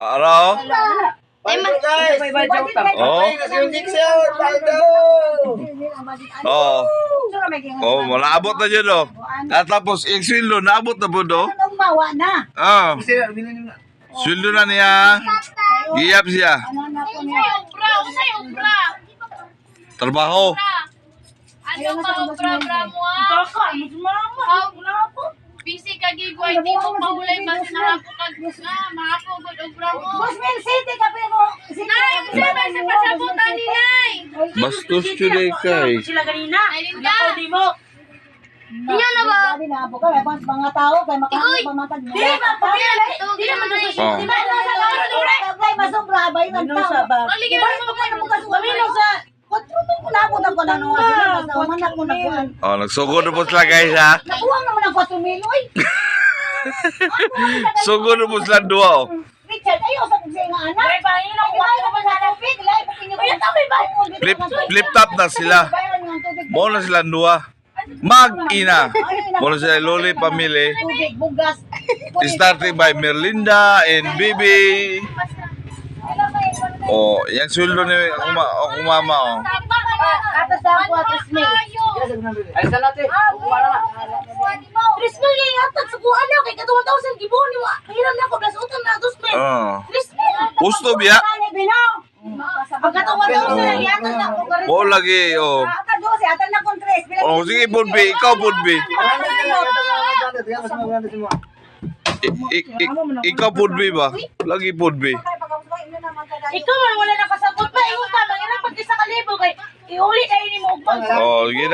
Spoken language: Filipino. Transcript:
Araw? Oh. Oh. Oh, malabot na dyan, oh. At tapos, yung sweldo, naabot na po, do? Anong mawa na? Oh. Sweldo na niya. Giyap siya. Ano na po niya? Trabaho. Ano ka, obra-obra mo ah? Wala po. Busy ka gigway, di mo mahulay mas nakapukag makapugod obra mo. Boss Mel, city ka pero... Nay, hindi ba sa pasabutan ni Nay? Bastos today kay. Sila kanina. Ay, Linda. Niya na ba? Hindi na po kami. Mga tao, kay makamit pamatag. Di ba? Di naman doon sa Oh. Di ba? Kay masobra, ba yung tao? Maligyan mo Kaya mo kasi kami sa... Kontrumil ko na ako ng pananawa sila. Basta umanak mo nakuhan. Oh, nagsugod na po sila, guys, ha? Nakuha naman ang 4 mil. Uy! Sugod na po sila duwa, oh. Richard, ayaw sa kong nga anak. Ay, ba, yun ang kuha naman sa tubig. Ilay, pakinyo. Kaya kami ba? Flip top na sila. Mo na sila duwa. Mag-ina. Mo na sila loli pamili. Tubig, bugas. Starting by Merlinda and Bibi. Oh, yung sweldo ni mama, oh. Atas ako, atas mil. Ay, sa natin. Tris mil yung atas sa kuha na. Kaya 2,000 gibo ni wa. Hiram na ako, plus utang na, 2 mil. Oh. Tris mil. Gusto biya? Pagka 1,000 na iatas na ako. Mo lagi, oh. Ata 12, ata na kong 3. Oh, sige, Budbi. Ikaw, Budbi. Ikaw, Budbi ba? Lagi, Budbi. Ikaw man wala nakasagot ba? Ingon ka, mangyarang pag isa ka libo kay iuli kayo ni mo. Oh, gina